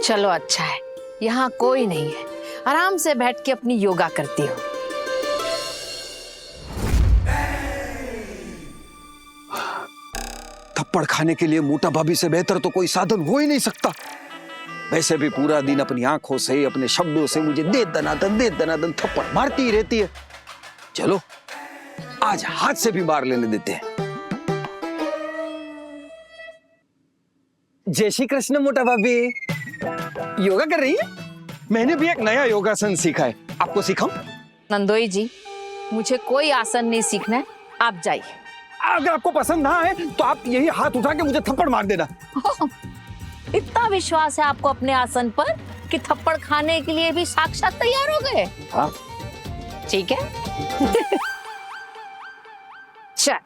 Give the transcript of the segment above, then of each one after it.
चलो अच्छा है, यहाँ कोई नहीं है, आराम से बैठ के अपनी योगा करती हूँ। थप्पड़ खाने के लिए मोटा भाभी से बेहतर तो कोई साधन हो ही नहीं सकता। वैसे भी पूरा दिन अपनी आंखों से, अपने शब्दों से मुझे दे दनादन थप्पड़ मारती ही रहती है। चलो आज हाथ से भी मार लेने देते हैं। जय श्री कृष्ण मोटा भाभी। योगा कर रही है? मैंने भी एक नया योगासन सीखा है, आपको सिखाऊं? नंदोई जी, मुझे कोई आसन नहीं सीखना है, आप जाइए। अगर आपको पसंद ना आए तो आप यही हाथ उठा के मुझे थप्पड़ मार देना। इतना विश्वास है आपको अपने आसन पर कि थप्पड़ खाने के लिए भी साक्षात तैयार हो गए। हाँ ठीक है। चल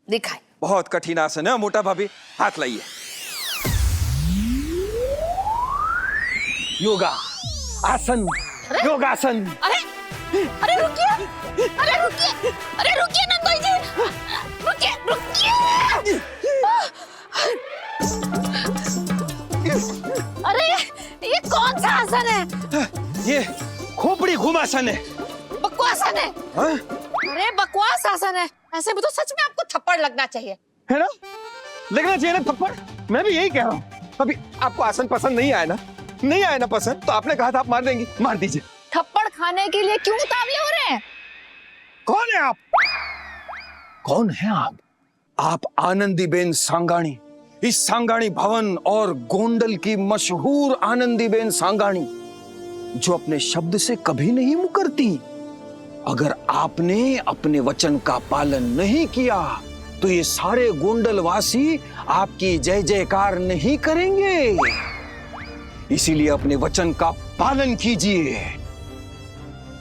दिखाई। बहुत कठिन आसन है मोटा भाभी, हाथ लाइए। योगा आसन, योगासन। अरे अरे रुकिए, अरे रुकिए, अरे रुकिए नंदोई जी, रुकिए रुकिए। अरे ये कौन सा आसन है? ये खोपड़ी घुमासन है। बकवास आसन है। हाँ? अरे बकवास आसन है, ऐसे में तो सच में आपको थप्पड़ लगना चाहिए, है ना? लगना चाहिए ना थप्पड़। मैं भी यही कह रहा हूँ। अभी आपको आसन पसंद नहीं आया ना? नहीं आया ना पसंद, तो आपने कहा था आप मार देंगी, मार दीजिए। थप्पड़ खाने के लिए क्यों उतावले हो रहे हैं? कौन है आप? कौन है आप? आप आनंदीबेन सांगाणी, इस सांगाणी भवन और गोंडल की मशहूर आनंदीबेन सांगाणी, जो अपने शब्द से कभी नहीं मुकरती। अगर आपने अपने वचन का पालन नहीं किया तो ये सारे गोंडल वासी आपकी जय जयकार नहीं करेंगे। इसीलिए अपने वचन का पालन कीजिए।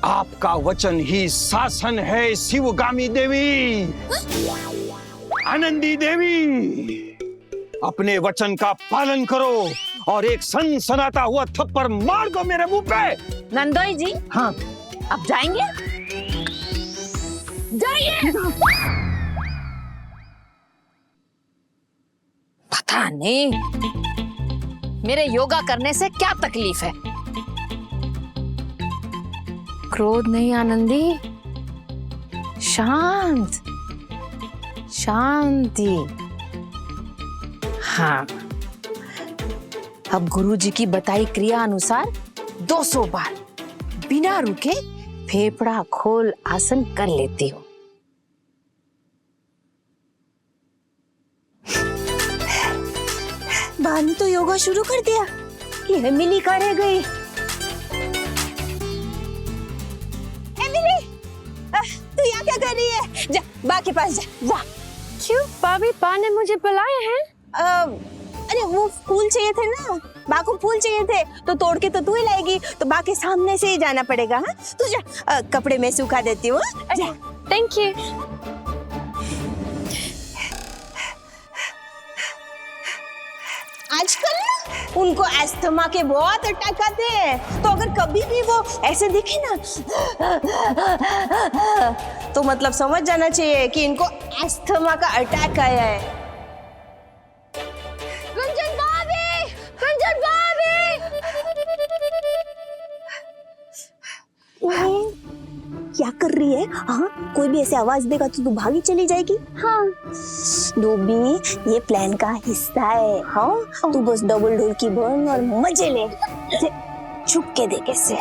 आपका वचन ही शासन है शिवगामी देवी, आनंदी देवी। अपने वचन का पालन करो और एक सनसनाता हुआ थप्पड़ मार दो मेरे मुंह पे। नंदोई जी, हाँ अब जाएंगे? जाइए। पता नहीं मेरे योगा करने से क्या तकलीफ है। क्रोध नहीं आनंदी, शांत, शांति। हाँ, अब गुरुजी की बताई क्रिया अनुसार 200 बार बिना रुके फेफड़ा खोल आसन कर लेती हूँ। भानु तो योगा शुरू कर दिया, ये एमिली कहाँ रह गई? एमिली, तू यहाँ क्या कर रही है? जा बा के पास जा, जा। क्यों? भाभी, बा ने मुझे बुलाए हैं? अरे वो फूल चाहिए थे ना, बा को फूल चाहिए थे, तो तोड़ के तो तू ही लाएगी, तो बा के सामने से ही जाना पड़ेगा। हाँ, तू जा, कपड़े में सुखा देती हूँ। Thank you. आजकल ना उनको एस्थमा के बहुत अटैक आते हैं, तो अगर कभी भी वो ऐसे दिखे ना तो मतलब समझ जाना चाहिए कि इनको एस्थमा का अटैक आया है। रंजन भाभी, रंजन भाभी। क्या कर रही है? हाँ, कोई भी ऐसे आवाज देगा तो तू भागी चली जाएगी। हाँ डोबी, ये प्लान का हिस्सा है। हाँ, तू बस डबल ढोलकी बन और मजे ले, छुप के दे कैसे।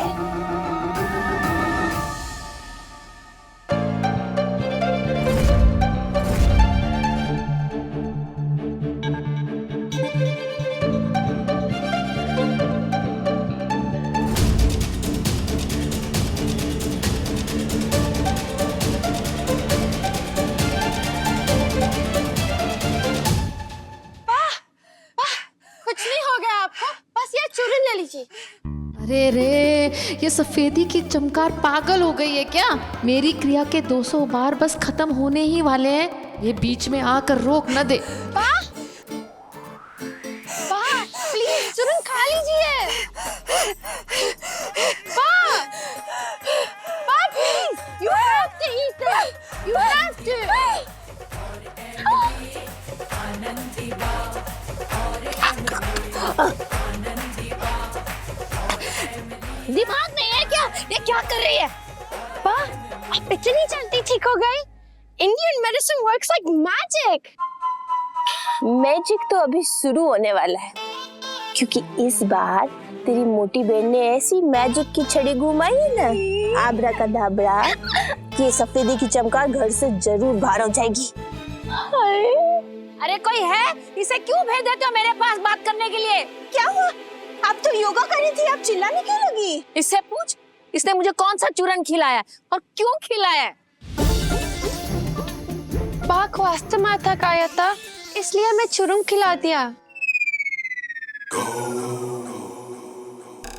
अरे रे, ये सफेदी की चमकार पागल हो गई है क्या? मेरी क्रिया के 200 बार बस खत्म होने ही वाले हैं, ये बीच में आकर रोक न दे। पा प्लीज तुरंत खा लीजिए। पा please, you have to eat it, you have to। दिमाग नहीं है क्या? ये क्या कर रही है? आप इतनी जल्दी ठीक हो गई? Indian medicine works like magic. Magic तो अभी शुरू होने वाला है, क्योंकि इस बार तेरी मोटी बहन ने ऐसी मैजिक की छड़ी घुमाई है ना, आब्राकादाब्रा, कि ये सफेदी की चमकार घर से जरूर बाहर हो जाएगी। अरे कोई है? इसे क्यों भेज देते हो मेरे पास बात करने के लिए? क्या हुआ? आप तो योगा कर रही थी, आप चिल्लाने क्यों लगी? इससे पूछ, इसने मुझे कौन सा चूरन खिलाया और क्यों खिलाया? बा को अस्थमा तक आया था, इसलिए मैं चूरन खिला दिया।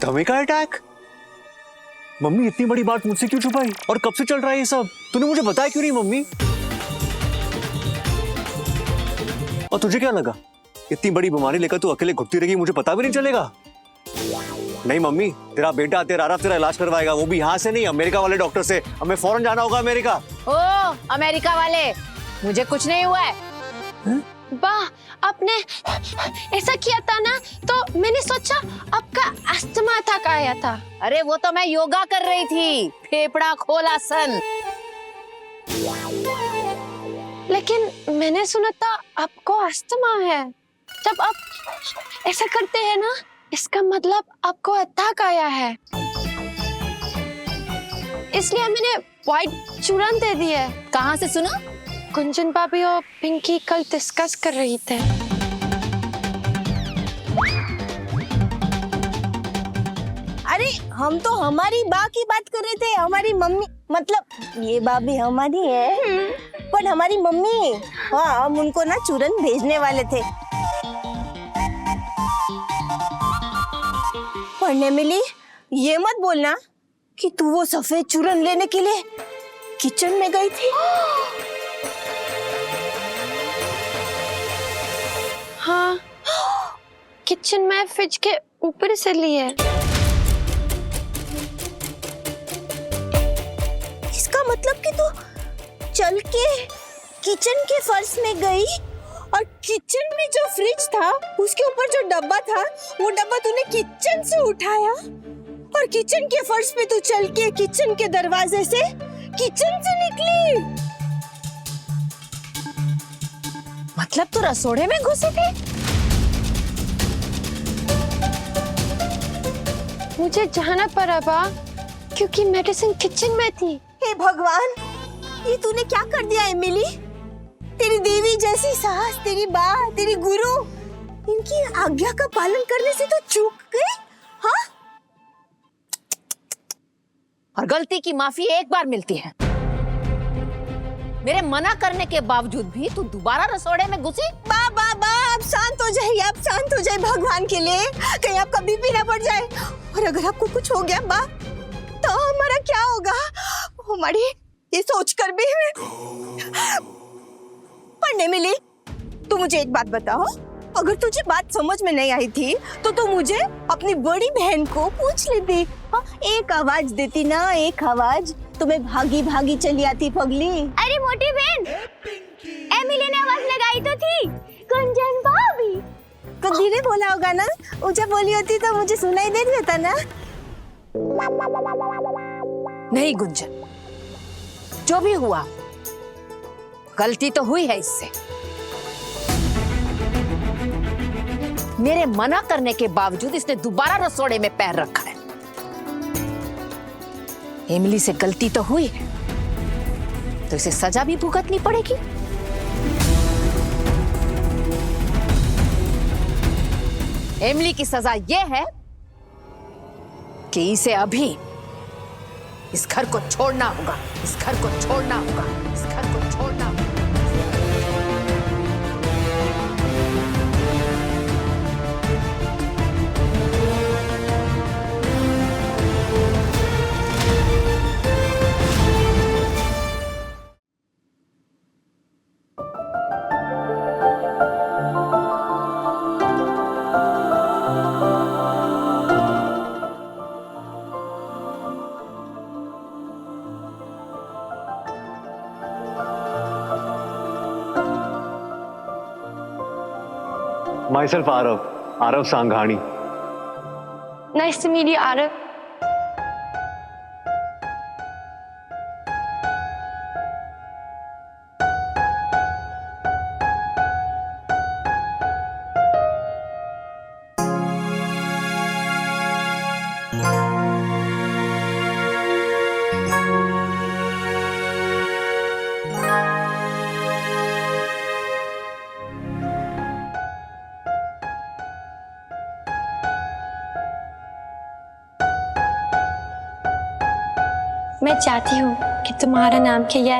धमिका अटैक? मम्मी इतनी बड़ी बात मुझसे क्यों छुपाई और कब से चल रहा है ये सब? तूने मुझे बताया क्यों नहीं मम्मी? और तुझे क्या लगा इतनी बड़ी बीमारी लेकर तू अकेले घुटती रहेगी, मुझे पता भी नहीं चलेगा? नहीं मम्मी, तेरा बेटा तेरा आराम तेरा इलाज करवाएगा, वो भी यहाँ से नहीं, अमेरिका वाले डॉक्टर से। हमें फौरन जाना होगा अमेरिका। ओ अमेरिका वाले, मुझे कुछ नहीं हुआ है। बा, आपने ऐसा किया था ना, तो मैंने सोचा आपका अस्थमा तक आया था। अरे वो तो मैं योगा कर रही थी, फेफड़ा खोल आसन। लेकिन मैंने सुना था आपको अस्थमा है। जब आप ऐसा करते हैं ना, इसका मतलब आपको अटैक आया है। इसलिए मैंने व्हाइट चूरन दे दी है। कहाँ से सुना? गुंजन भाभी और पिंकी कल डिस्कस कर रही थे। अरे हम तो हमारी बा की बात कर रहे थे, हमारी मम्मी, मतलब ये बा भी हमारी है, पर हमारी मम्मी, हाँ हम उनको ना चूरन भेजने वाले थे। पढ़ने मिली, ये मत बोलना कि तू वो सफेद चूरन लेने के लिए किचन में गई थी। हाँ, किचन में फ्रिज के ऊपर से लिए। इसका मतलब कि तू चल के किचन के फर्श में गई और किचन में जो फ्रिज था उसके ऊपर जो डब्बा था, वो डब्बा तूने किचन से उठाया और किचन के फर्श पे तू चल के किचन के दरवाजे से किचन से निकली। मतलब तू रसोड़े में घुसी थी? मुझे जाना पड़ा बा, क्योंकि मेडिसिन किचन में थी। हे भगवान, ये तूने क्या कर दिया एमिली? तेरी देवी जैसी सास, तेरी बा, तेरी गुरु, इनकी आज्ञा का पालन करने से तो चूक गई। हाँ, और गलती की माफी एक बार मिलती है। मेरे मना करने के बावजूद भी तू दोबारा रसोड़े में घुसी? बा बा बा, आप शांत हो जाइए, आप शांत हो जाइए भगवान के लिए, कहीं आपका बीपी ना बढ़ जाए। और अगर आपको कुछ हो गया बा, तो हमारा क्या होगा? हमारी ये सोचकर भी पढ़ने मिली। तू मुझे एक बात बताओ, अगर तुझे बात समझ में नहीं आई थी तो तू मुझे अपनी बड़ी बहन को पूछ लेती। हाँ, एक आवाज देती ना, एक आवाज, तो मैं भागी भागी चली आती पगली। अरे मोटी बहन, एमिली ने आवाज लगाई तो थी, गुंजन भाभी। तो धीरे बोला होगा ना, ऊंचा बोली होती तो मुझे सुनाई दे देता ना। नहीं गुंजन, जो भी हुआ गलती तो हुई है इससे। मेरे मना करने के बावजूद इसने दोबारा रसोड़े में पैर रखा है। एमिली से गलती तो हुई है, तो इसे सजा भी भुगतनी पड़ेगी। एमिली की सजा यह है कि इसे अभी इस घर को छोड़ना होगा, इस घर को छोड़ना होगा, इस घर को छोड़ना होगा। Myself Arav Sanghani. Nice to meet you, Arav. मैं चाहती हूँ कि तुम्हारा नाम के यह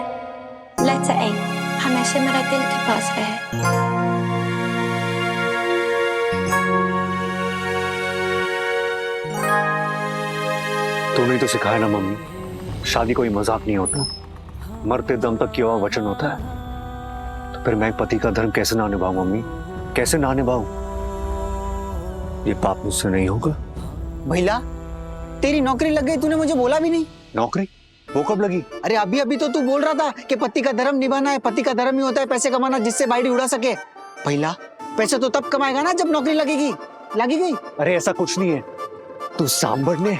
लेटर ए हमेशा मेरे दिल के पास रहे। तूने तो सिखाया ना मम्मी, शादी कोई मजाक नहीं होता, मरते दम तक किया हुआ वचन होता है। तो फिर मैं पति का धर्म कैसे ना निभाऊं मम्मी, कैसे ना निभाऊं? ये पाप मुझसे नहीं होगा। भैला, तेरी नौकरी लग गई, तूने मुझे बोला भी नहीं। नौकरी वो कब लगी? अरे अभी अभी तो तू बोल रहा था कि पति का धर्म निभाना है, पति का धर्म ही होता है पैसे कमाना जिससे बाइडी उड़ा सके। भैला, पैसे तो तब कमाएगा ना जब नौकरी लगेगी। लगी गई? अरे ऐसा कुछ नहीं है, तू सांभर ने।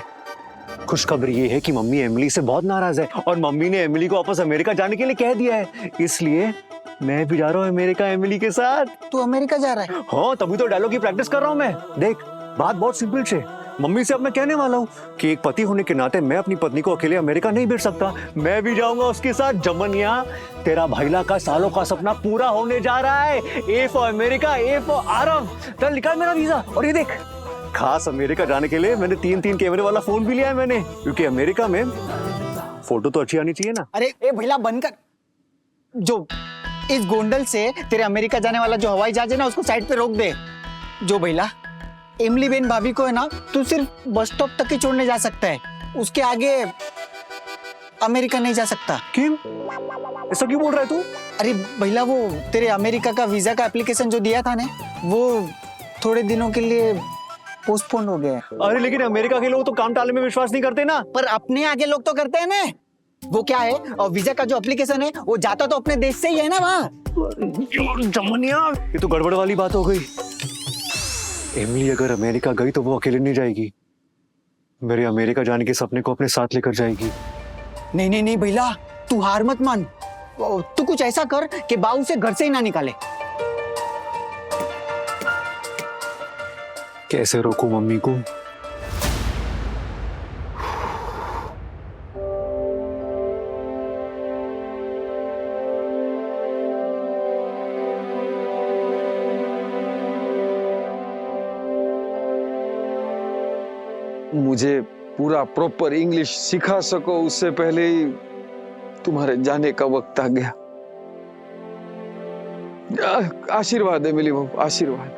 खुशखबरी ये है कि मम्मी एमिली से बहुत नाराज है और मम्मी ने एमिली को वापस अमेरिका जाने के लिए कह दिया है, इसलिए मैं भी जा रहा हूँ अमेरिका एमिली के साथ। तू अमेरिका जा रहा है? हाँ, तभी तो डायलॉग की प्रैक्टिस कर रहा हूँ मैं। देख, बात बहुत सिंपल है। मम्मी से अब मैं कहने वाला हूँ कि एक पति होने के नाते मैं अपनी पत्नी को अकेले अमेरिका नहीं भेज सकता, मैं भी जाऊंगा उसके साथ। जमनिया, तेरा भैला का सालों का सपना पूरा होने जा रहा है। A for America, A for Arab. चल निकाल मेरा वीजा। और ये देख, खास अमेरिका जाने के लिए मैंने 3 कैमरे वाला फोन भी लिया है मैंने, क्योंकि अमेरिका में फोटो तो अच्छी आनी चाहिए ना। अरे ए भैला बंद कर। जो इस गोंडल से तेरे अमेरिका जाने वाला जो हवाई जहाज है ना, उसको साइड पे रोक दे। जो भैला, एमिली बेन भाभी को है ना, तू सिर्फ बस स्टॉप तक ही छोड़ने जा सकता है, उसके आगे अमेरिका नहीं जा सकता। क्यों? ऐसा क्यों बोल रहा है तू? अरे भैला, वो तेरे अमेरिका का वीजा का एप्लीकेशन जो दिया था ना, वो थोड़े दिनों के लिए पोस्टपोन हो गया। अरे लेकिन अमेरिका के लोग तो काम टालने में विश्वास नहीं करते ना। पर अपने आगे लोग तो करते हैं ना। वो क्या है, और वीजा का जो एप्लीकेशन है वो जाता तो अपने देश से ही है ना वहाँ। जमनिया, ये तो गड़बड़ वाली बात हो गई। एमिली अगर अमेरिका गई तो वो अकेले नहीं जाएगी, मेरे अमेरिका जाने के सपने को अपने साथ लेकर जाएगी। नहीं नहीं नहीं भैला, तू हार मत मान। तू कुछ ऐसा कर कि बाऊ से घर से ही ना निकाले। कैसे रोकूं मम्मी को? मुझे पूरा प्रॉपर इंग्लिश सिखा सको उससे पहले ही तुम्हारे जाने का वक्त आ गया। आशीर्वाद है मिली बहू, आशीर्वाद।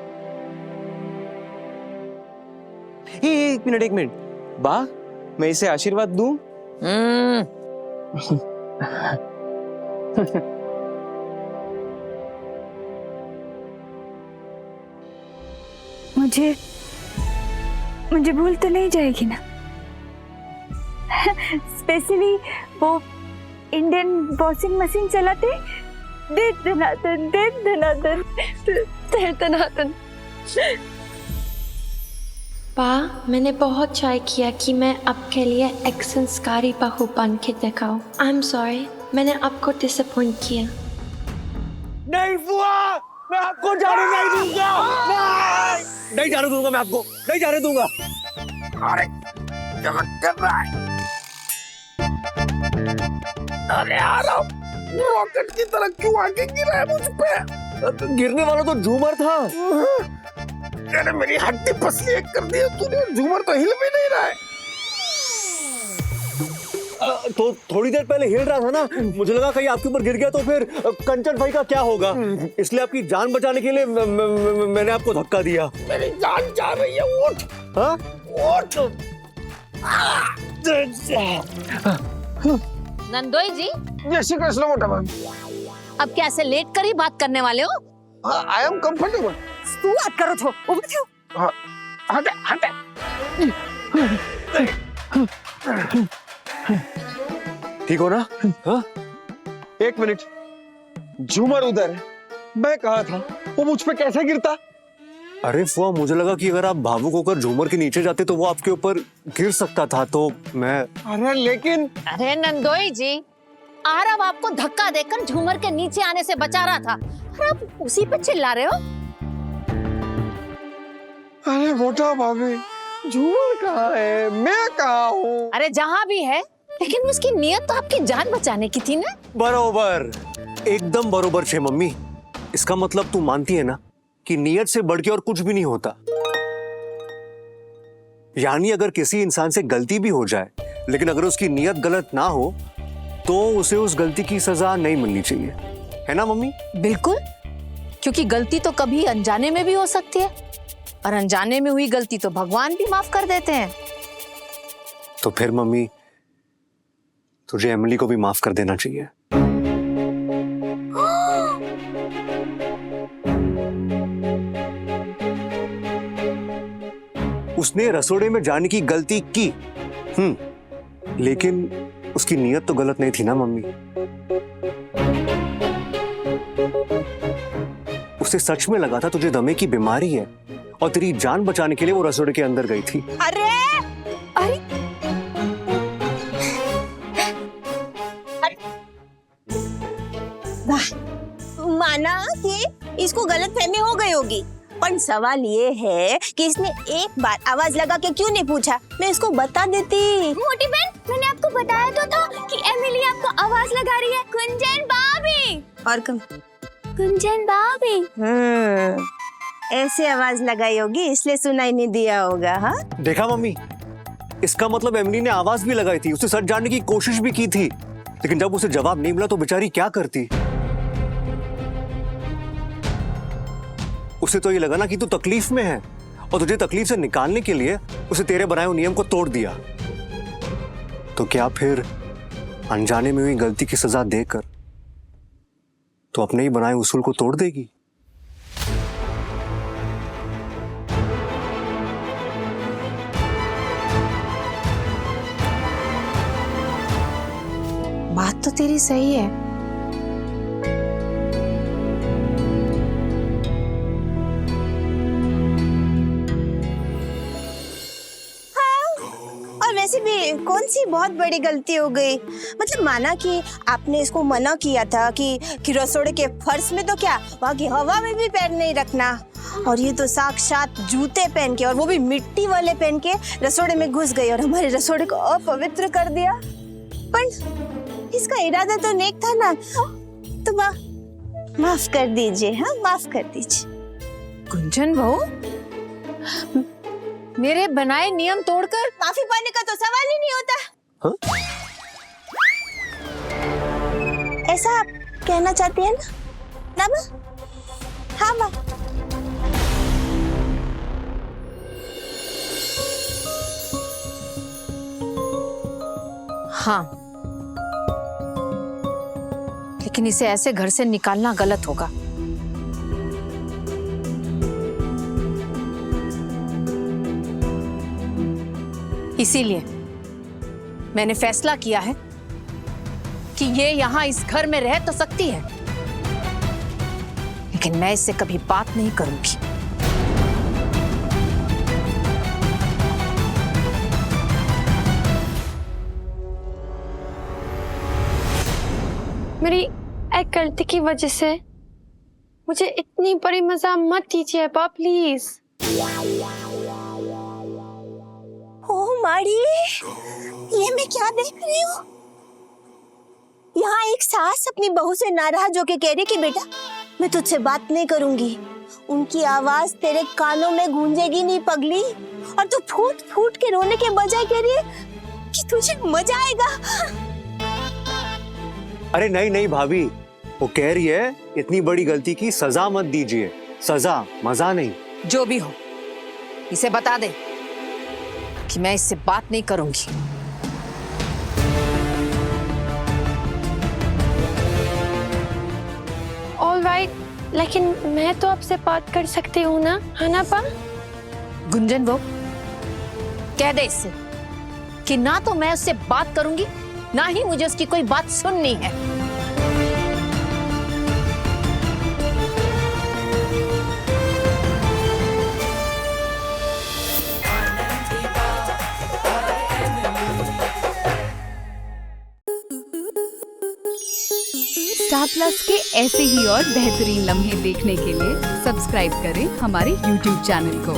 एक मिनट बा, मैं इसे आशीर्वाद दूं? मुझे भूल तो नहीं जाएगी ना? स्पेशली वो इंडियन वॉशिंग मशीन चलाते, दे दनादन दे दनादन दे दनादन। पा, मैंने बहुत ट्राई किया कि मैं आपके लिए एक संस्कारी बहू बन के दिखाऊं। आई एम सॉरी, मैंने आपको डिसअपॉइंट किया। नहीं बुआ, मैं आपको जाने नहीं दूंगा। नहीं जाने दूंगा, मैं आपको नहीं जाने दूंगा। अरे क्या कर रहा है? अरे यार, रॉकेट की तरह क्यों आगे गिरा है मुझ पे? गिरने वाला तो झूमर था। अरे मेरी हड्डी पसली एक कर दी तूने, झूमर तो हिल भी नहीं रहा है। तो थोड़ी देर पहले हिल रहा था ना, मुझे लगा कहीं आपके ऊपर गिर गया तो फिर कंचन भाई का क्या होगा, इसलिए आपकी जान बचाने के लिए मैंने आपको धक्का दिया। मेरी जान जा रही है, उठ। हाँ? उठ। नंदोई जी, जय श्री कृष्ण मोटा भाई। अब क्या ऐसे लेट कर ही बात करने वाले हो? I am comfortable. तू बात करो तो उठ जाओ। हटे हटे। ठीक हो ना? हाँ? एक मिनट, झूमर उधर है, मैं कहा था, वो मुझ पे कैसे गिरता? अरे फुआ, मुझे लगा कि अगर आप भावुक होकर झूमर के नीचे जाते तो वो आपके ऊपर गिर सकता था, तो मैं। अरे लेकिन। अरे नंदोई जी, आरव आपको धक्का देकर झूमर के नीचे आने से बचा रहा था और आप उसी पे चिल्ला रहे हो। अरे मोटा भाभी, झूमर कहाँ है, मैं कहाँ हूँ? अरे जहाँ भी है, लेकिन उसकी नियत तो आपकी जान बचाने की थी ना। बरोबर, एकदम बरोबर छे मम्मी। इसका मतलब तू मानती है ना कि नियत से बढ़ के और कुछ भी नहीं होता। यानी अगर किसी इंसान से गलती भी हो जाए लेकिन अगर उसकी नीयत गलत ना हो तो उसे उस गलती की सजा नहीं मिलनी चाहिए, है ना मम्मी? बिल्कुल, क्योंकि गलती तो कभी अनजाने में भी हो सकती है और अनजाने में हुई गलती तो भगवान भी माफ कर देते हैं। तो फिर मम्मी तुझे एमिली को भी माफ कर देना चाहिए। उसने रसोड़े में जाने की गलती की, लेकिन उसकी नीयत तो गलत नहीं थी ना मम्मी। उसे सच में लगा था तुझे दमे की बीमारी है और तेरी जान बचाने के लिए वो रसोड़े के अंदर गई थी। अरे अरे माना कि इसको गलतफहमी हो गई होगी, पर सवाल ये है कि इसने एक बार आवाज लगा के क्यों नहीं पूछा? मैं इसको बता देती। मोटी बहन, मैंने आपको बताया तो था कि एमिली आपको आवाज लगा रही है। गुंजन भाभी। और कम गुंजन भाभी। ऐसे आवाज लगाई होगी इसलिए सुनाई नहीं दिया होगा। हाँ देखा मम्मी, इसका मतलब एमिली ने आवाज भी लगाई थी, उसे सच जानने की कोशिश भी की थी, लेकिन जब उसे जवाब नहीं मिला तो बेचारी क्या करती। उसे तो ये लगा ना कि तू तकलीफ में है और तुझे तकलीफ से निकालने के लिए उसे तेरे बनाए हुए नियम को तोड़ दिया। तो क्या फिर अनजाने में हुई गलती की सजा देकर तो अपने ही बनाए उसूल को तोड़ देगी? बात तो तेरी सही है। और वैसे भी कौन सी बहुत बड़ी गलती हो गई? मतलब माना कि आपने इसको मना किया था कि रसोड़े के फर्श में तो क्या, वहाँ की हवा में भी पैर नहीं रखना, और ये तो साक्षात जूते पहन के, और वो भी मिट्टी वाले पहन के रसोड़े में घुस गई और हमारे रसोड़े को अपवित्र कर दिया। पर इसका इरादा तो नेक था ना, तो माफ कर दीजिए। हाँ माफ कर दीजिए। गुंजन बहू, मेरे बनाए नियम तोड़कर माफी पाने का तो सवाल ही नहीं होता। हाँ? ऐसा आप कहना चाहती है ना माँ? हाँ माँ। हाँ, लेकिन इसे ऐसे घर से निकालना गलत होगा। इसीलिए मैंने फैसला किया है कि ये यहां इस घर में रह तो सकती है, लेकिन मैं इससे कभी बात नहीं करूंगी। मेरी एक गलती की वजह से मुझे इतनी बड़ी मजा मत दीजिए अब्बा, प्लीज। ओह मारी, ये मैं क्या देख रही हूँ? यहाँ एक सास अपनी बहू से नाराज होके कह रही कि बेटा मैं तुझसे बात नहीं करूंगी। उनकी आवाज तेरे कानों में गूंजेगी नहीं पगली, और तू फूट फूट के रोने के बजाय कह रही है कि तुझे मजा आएगा। अरे नहीं नहीं भाभी, वो कह रही है इतनी बड़ी गलती की सजा मत दीजिए, सजा मजा नहीं। जो भी हो, इसे बता दे कि मैं इससे बात नहीं करूंगी। ऑल राइट, लेकिन मैं तो आपसे बात कर सकती हूँ ना, है ना पा? गुंजन वो कह दे इससे कि ना तो मैं उससे बात करूंगी, ना ही मुझे उसकी कोई बात सुननी है। स्टार प्लस के ऐसे ही और बेहतरीन लम्हे देखने के लिए सब्सक्राइब करें हमारे YouTube चैनल को।